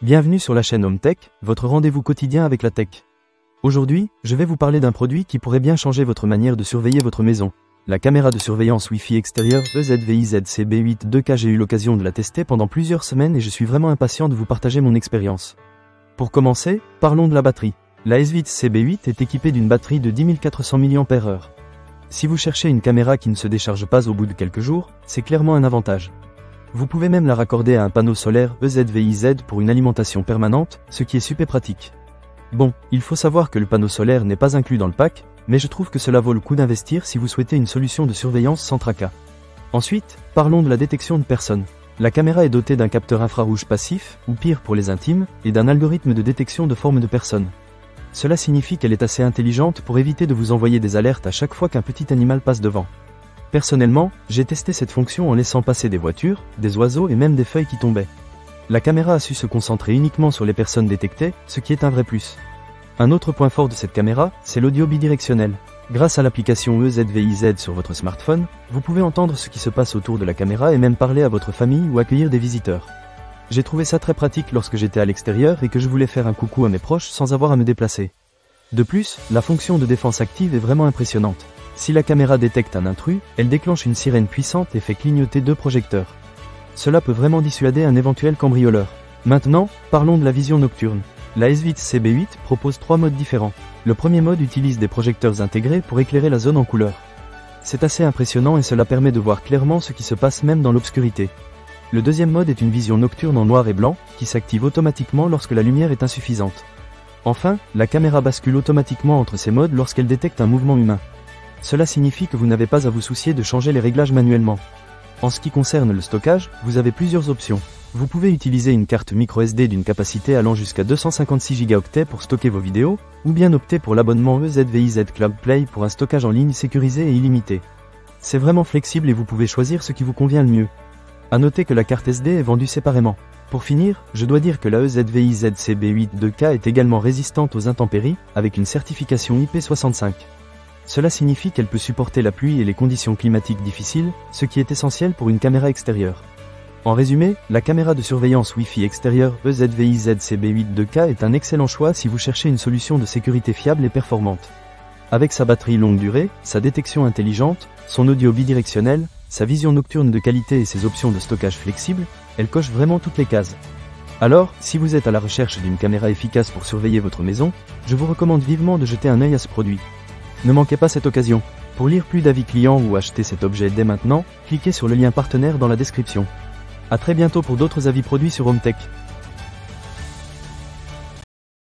Bienvenue sur la chaîne Home Tech, votre rendez-vous quotidien avec la tech. Aujourd'hui, je vais vous parler d'un produit qui pourrait bien changer votre manière de surveiller votre maison. La caméra de surveillance Wi-Fi extérieure EZVIZ-CB8 2K. J'ai eu l'occasion de la tester pendant plusieurs semaines et je suis vraiment impatient de vous partager mon expérience. Pour commencer, parlons de la batterie. La EZVIZ-CB8 est équipée d'une batterie de 10 400 mAh. Si vous cherchez une caméra qui ne se décharge pas au bout de quelques jours, c'est clairement un avantage. Vous pouvez même la raccorder à un panneau solaire EZVIZ pour une alimentation permanente, ce qui est super pratique. Bon, il faut savoir que le panneau solaire n'est pas inclus dans le pack, mais je trouve que cela vaut le coup d'investir si vous souhaitez une solution de surveillance sans tracas. Ensuite, parlons de la détection de personnes. La caméra est dotée d'un capteur infrarouge passif, ou pire pour les intimes, et d'un algorithme de détection de forme de personne. Cela signifie qu'elle est assez intelligente pour éviter de vous envoyer des alertes à chaque fois qu'un petit animal passe devant. Personnellement, j'ai testé cette fonction en laissant passer des voitures, des oiseaux et même des feuilles qui tombaient. La caméra a su se concentrer uniquement sur les personnes détectées, ce qui est un vrai plus. Un autre point fort de cette caméra, c'est l'audio bidirectionnel. Grâce à l'application EZVIZ sur votre smartphone, vous pouvez entendre ce qui se passe autour de la caméra et même parler à votre famille ou accueillir des visiteurs. J'ai trouvé ça très pratique lorsque j'étais à l'extérieur et que je voulais faire un coucou à mes proches sans avoir à me déplacer. De plus, la fonction de défense active est vraiment impressionnante. Si la caméra détecte un intrus, elle déclenche une sirène puissante et fait clignoter 2 projecteurs. Cela peut vraiment dissuader un éventuel cambrioleur. Maintenant, parlons de la vision nocturne. La EZVIZ-CB8 propose 3 modes différents. Le premier mode utilise des projecteurs intégrés pour éclairer la zone en couleur. C'est assez impressionnant et cela permet de voir clairement ce qui se passe même dans l'obscurité. Le deuxième mode est une vision nocturne en noir et blanc, qui s'active automatiquement lorsque la lumière est insuffisante. Enfin, la caméra bascule automatiquement entre ces modes lorsqu'elle détecte un mouvement humain. Cela signifie que vous n'avez pas à vous soucier de changer les réglages manuellement. En ce qui concerne le stockage, vous avez plusieurs options. Vous pouvez utiliser une carte microSD d'une capacité allant jusqu'à 256 Go pour stocker vos vidéos, ou bien opter pour l'abonnement EZVIZ Cloud Play pour un stockage en ligne sécurisé et illimité. C'est vraiment flexible et vous pouvez choisir ce qui vous convient le mieux. A noter que la carte SD est vendue séparément. Pour finir, je dois dire que la EZVIZ-CB8 2K est également résistante aux intempéries, avec une certification IP65. Cela signifie qu'elle peut supporter la pluie et les conditions climatiques difficiles, ce qui est essentiel pour une caméra extérieure. En résumé, la caméra de surveillance Wi-Fi extérieure EZVIZ-CB8 2K est un excellent choix si vous cherchez une solution de sécurité fiable et performante. Avec sa batterie longue durée, sa détection intelligente, son audio bidirectionnel, sa vision nocturne de qualité et ses options de stockage flexibles, elle coche vraiment toutes les cases. Alors, si vous êtes à la recherche d'une caméra efficace pour surveiller votre maison, je vous recommande vivement de jeter un œil à ce produit. Ne manquez pas cette occasion. Pour lire plus d'avis clients ou acheter cet objet dès maintenant, cliquez sur le lien partenaire dans la description. A très bientôt pour d'autres avis produits sur Home Tech.